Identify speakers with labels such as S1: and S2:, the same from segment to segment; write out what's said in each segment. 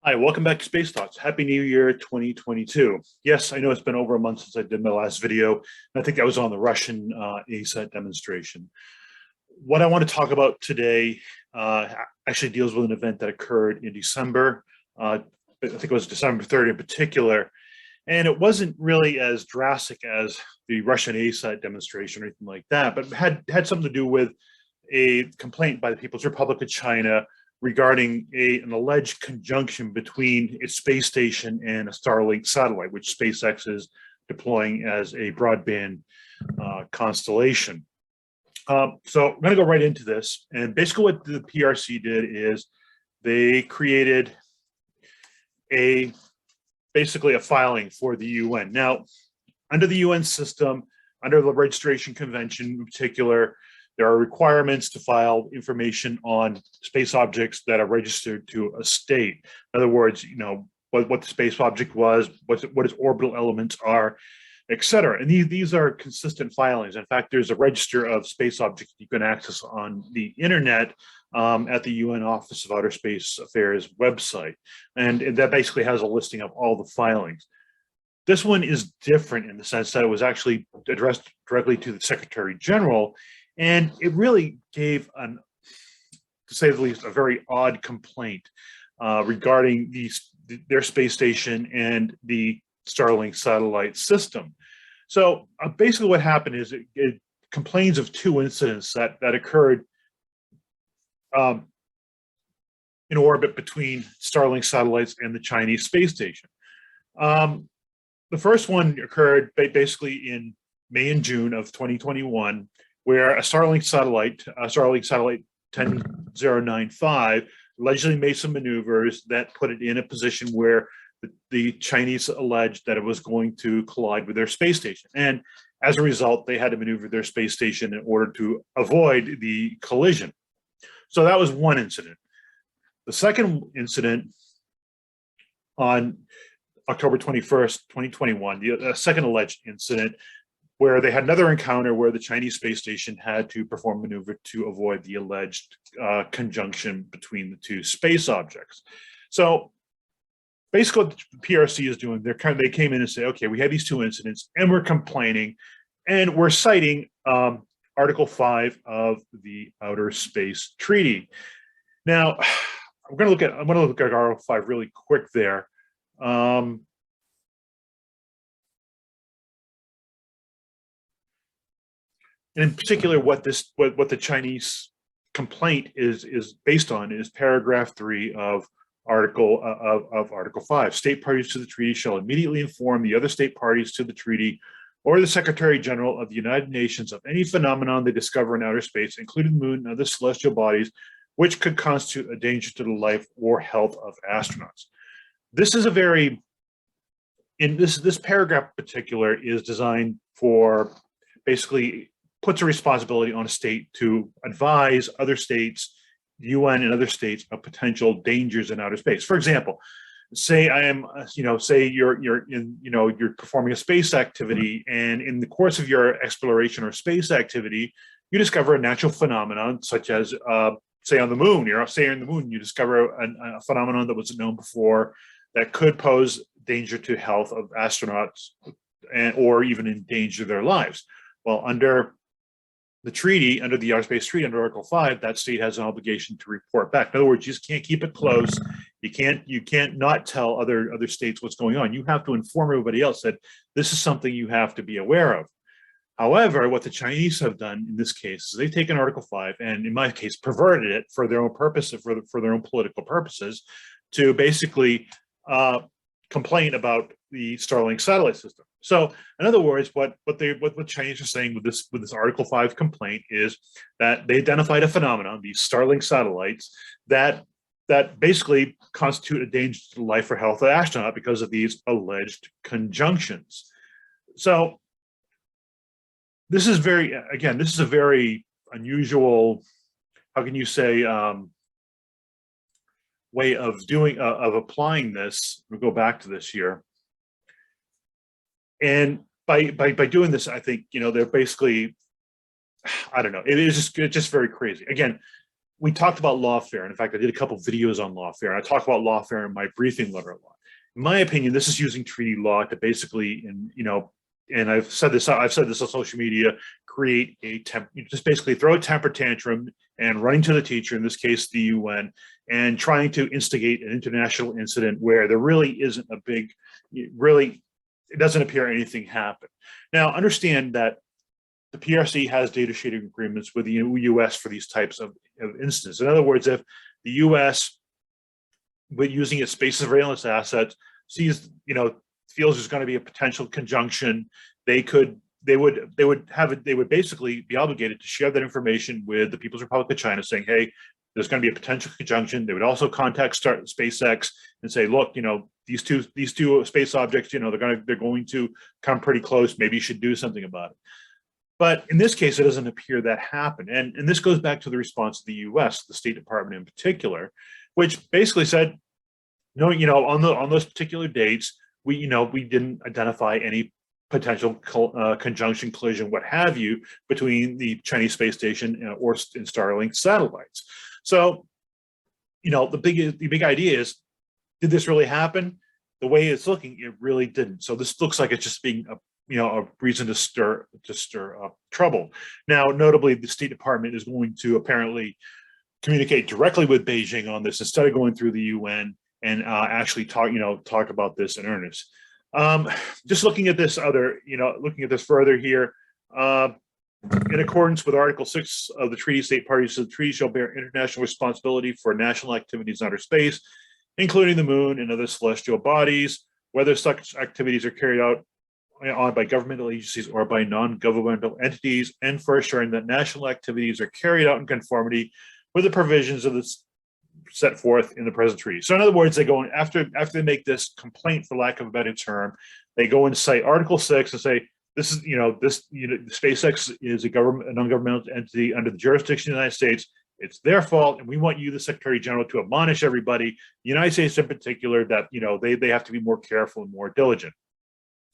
S1: Hi, welcome back to Space Thoughts. Happy New Year 2022. Yes, I know it's been over a month since I did my last video. And I think that was on the Russian ASAT demonstration. What I want to talk about today actually deals with an event that occurred in December. I think it was December 3rd in particular. And it wasn't really as drastic as the Russian ASAT demonstration or anything like that, but had something to do with a complaint by the People's Republic of China regarding an alleged conjunction between its space station and a Starlink satellite, which SpaceX is deploying as a broadband constellation. So I'm going to go right into this. And basically what the PRC did is they created basically a filing for the UN. Now, under the UN system, under the Registration Convention in particular, there are requirements to file information on space objects that are registered to a state. In other words, what the space object was, what its orbital elements are, et cetera. And these are consistent filings. In fact, there's a register of space objects you can access on the internet at the UN Office of Outer Space Affairs website. And that basically has a listing of all the filings. This one is different in the sense that it was actually addressed directly to the Secretary General. And it really gave, to say the least, a very odd complaint regarding their space station and the Starlink satellite system. So basically what happened is it complains of two incidents that occurred in orbit between Starlink satellites and the Chinese space station. The first one occurred basically in May and June of 2021, where a Starlink satellite 10095, allegedly made some maneuvers that put it in a position where the Chinese alleged that it was going to collide with their space station. And as a result, they had to maneuver their space station in order to avoid the collision. So that was one incident. The second incident on October 21st, 2021, the second alleged incident, where they had another encounter where the Chinese space station had to perform a maneuver to avoid the alleged conjunction between the two space objects. So basically what the PRC is doing, they came in and say, okay, we had these two incidents and we're complaining and we're citing Article 5 of the Outer Space Treaty. Now, I'm going to look at Article 5 really quick there. And in particular, what the Chinese complaint is based on is paragraph 3 of Article 5. State parties to the treaty shall immediately inform the other state parties to the treaty or the Secretary General of the United Nations of any phenomenon they discover in outer space, including the moon and other celestial bodies, which could constitute a danger to the life or health of astronauts. This is this paragraph in particular is designed for basically puts a responsibility on a state to advise other states, the UN and other states, of potential dangers in outer space. For example, say say you're performing a space activity, and in the course of your exploration or space activity, you discover a natural phenomenon such as, say on the moon, you discover a phenomenon that wasn't known before that could pose danger to health of astronauts or even endanger their lives. Well, under the treaty, under the Outer Space Treaty, under Article 5, that state has an obligation to report back. In other words, you just can't keep it close. You can't not tell other states what's going on. You have to inform everybody else that this is something you have to be aware of. However, what the Chinese have done in this case is they've taken Article 5 and, in my case, perverted it for their own purpose, for their own political purposes, to basically complain about the Starlink satellite system. So, in other words, what Chinese are saying with this Article 5 complaint is that they identified a phenomenon, these Starlink satellites, that basically constitute a danger to the life or health of the astronaut because of these alleged conjunctions. So, this is a very unusual, how can you say, way of applying this. We'll go back to this here. And by doing this, I think, they're basically, I don't know, it's just very crazy. Again, we talked about lawfare. And in fact, I did a couple of videos on lawfare. And I talk about lawfare in my briefing letter a lot. In my opinion, this is using treaty law to basically, and I've said this on social media, create just basically throw a temper tantrum and running to the teacher, in this case, the UN, and trying to instigate an international incident where there really isn't a big, it doesn't appear anything happened. Now, understand that the PRC has data sharing agreements with the US for these types of instances. In other words, if the US, with using its space surveillance assets, sees, feels there's going to be a potential conjunction, they would basically be obligated to share that information with the People's Republic of China, saying, hey, there's going to be a potential conjunction. They would also contact SpaceX and say, look, these two space objects, they're going to come pretty close. Maybe you should do something about it. But in this case, it doesn't appear that happened. And this goes back to the response of the US, the State Department in particular, which basically said, no, on those particular dates, we didn't identify any potential conjunction, collision, what have you, between the Chinese space station or in Starlink satellites. So, the big idea is, did this really happen? The way it's looking, it really didn't. So this looks like it's just being a reason to stir up trouble. Now, notably, the State Department is going to apparently communicate directly with Beijing on this instead of going through the UN and actually talk about this in earnest. Just looking at this further here, in accordance with Article 6 of the treaty, state parties to the treaty shall bear international responsibility for national activities in outer space, including the moon and other celestial bodies, whether such activities are carried out on by governmental agencies or by non-governmental entities, and for assuring that national activities are carried out in conformity with the provisions of this set forth in the present treaty. So in other words, they go in after they make this complaint, for lack of a better term, they go and cite Article 6 and say, this is, SpaceX is a non-governmental entity under the jurisdiction of the United States. It's their fault, and we want you, the Secretary General, to admonish everybody, the United States in particular, that they have to be more careful and more diligent.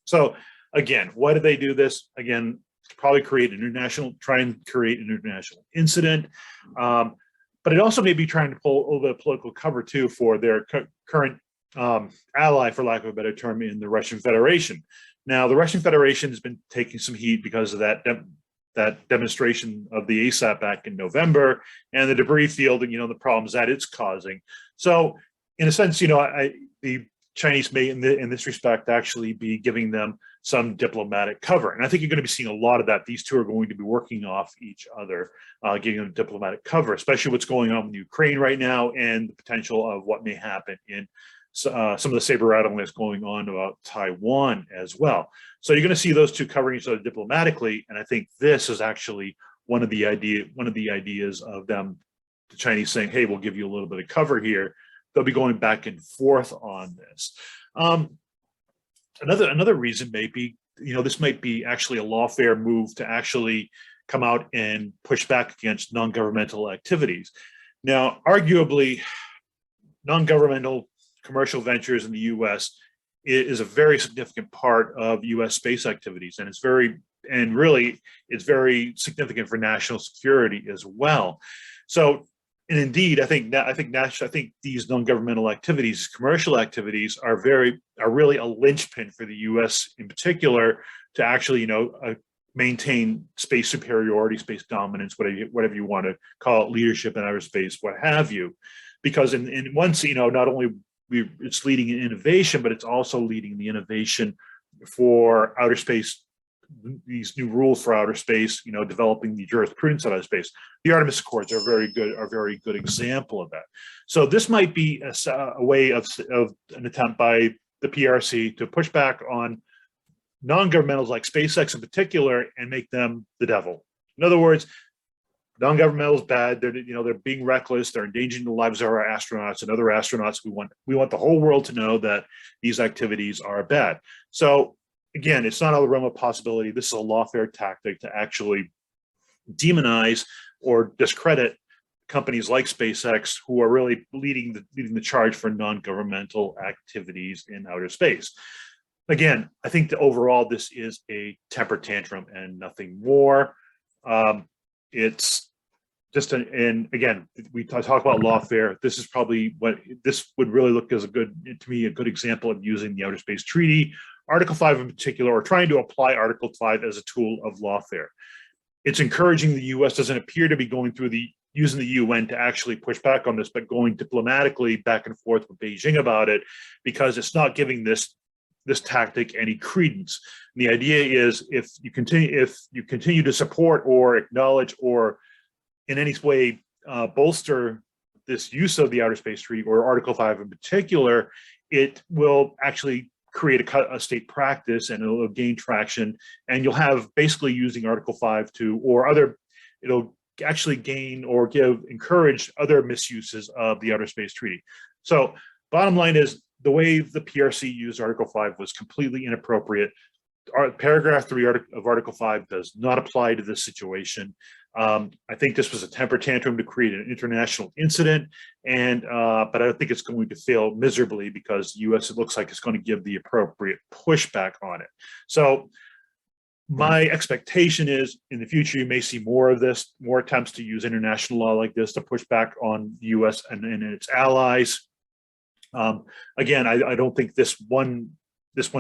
S1: So again, why did they do this? Again, probably try and create an international incident. But it also may be trying to pull a little bit of political cover too for their current ally, for lack of a better term, in the Russian Federation. Now, the Russian Federation has been taking some heat because of that demonstration of the ASAP back in November and the debris field and the problems that it's causing. So, in a sense, the Chinese may, in this respect, actually be giving them some diplomatic cover. And I think you're going to be seeing a lot of that. These two are going to be working off each other, giving them diplomatic cover, especially what's going on with Ukraine right now and the potential of what may happen in some of the saber rattling that's going on about Taiwan as well. So you're going to see those two covering each other diplomatically. And I think this is actually one of the ideas of them, the Chinese saying, hey, we'll give you a little bit of cover here. They'll be going back and forth on this. Another reason may be, this might be actually a lawfare move to actually come out and push back against non-governmental activities. Now, arguably, non-governmental commercial ventures in the U.S. is a very significant part of U.S. space activities, and it's very significant for national security as well. So, and indeed, I think these non-governmental activities, commercial activities, are really a linchpin for the U.S. in particular to actually, maintain space superiority, space dominance, whatever you want to call it, leadership in outer space, what have you. Because in once, not only it's leading in innovation, but it's also leading the innovation for outer space, these new rules for outer space, developing the jurisprudence of outer space. The Artemis Accords are a very good example of that. So this might be a way of an attempt by the PRC to push back on non-governmentals like SpaceX in particular and make them the devil. In other words, non-governmental bad. They're being reckless. They're endangering the lives of our astronauts and other astronauts. We want the whole world to know that these activities are bad. So again, it's not out of the realm of possibility. This is a lawfare tactic to actually demonize or discredit companies like SpaceX, who are really leading the charge for non-governmental activities in outer space. Again, I think that overall this is a temper tantrum and nothing more. It's and again, we talk about lawfare. This is probably what this would really look as a good example of using the Outer Space Treaty, Article 5 in particular, or trying to apply Article 5 as a tool of lawfare. It's encouraging the U.S. doesn't appear to be going through using the UN to actually push back on this, but going diplomatically back and forth with Beijing about it, because it's not giving this tactic any credence. And the idea is if you continue to support or acknowledge or in any way bolster this use of the Outer Space Treaty or Article 5 in particular, it will actually create a state practice and it'll gain traction, and you'll have basically using Article 5 it'll actually gain or encourage other misuses of the Outer Space Treaty. So bottom line is the way the PRC used Article 5 was completely inappropriate. Paragraph 3 of Article 5 does not apply to this situation. I think this was a temper tantrum to create an international incident, but I don't think it's going to fail miserably because the U.S. it looks like it's going to give the appropriate pushback on it. So my expectation is in the future you may see more of this, more attempts to use international law like this to push back on the U.S. and its allies. Again, I don't think this one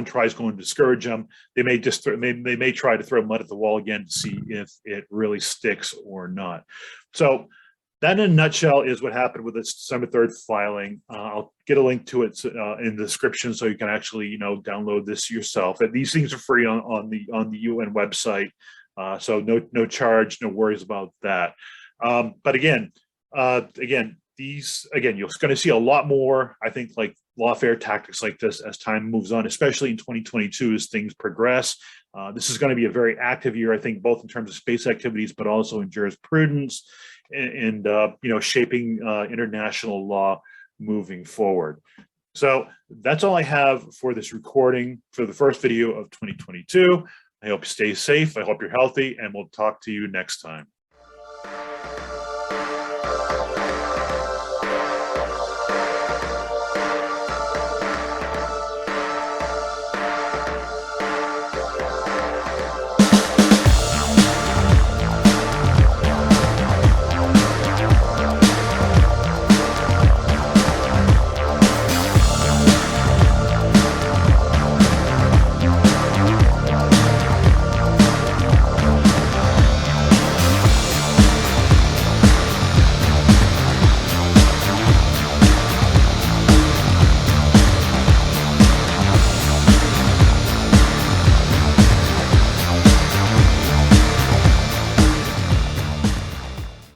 S1: try is going to discourage them. They may try to throw mud at the wall again to see if it really sticks or not. So that in a nutshell is what happened with this December 3rd filing. I'll get a link to it in the description so you can actually download this yourself. And these things are free on the UN website, so no charge, no worries about that. But again, you're going to see a lot more, I think, like lawfare tactics like this as time moves on, especially in 2022 as things progress. This is going to be a very active year, I think, both in terms of space activities, but also in jurisprudence and shaping international law moving forward. So that's all I have for this recording for the first video of 2022. I hope you stay safe. I hope you're healthy, and we'll talk to you next time.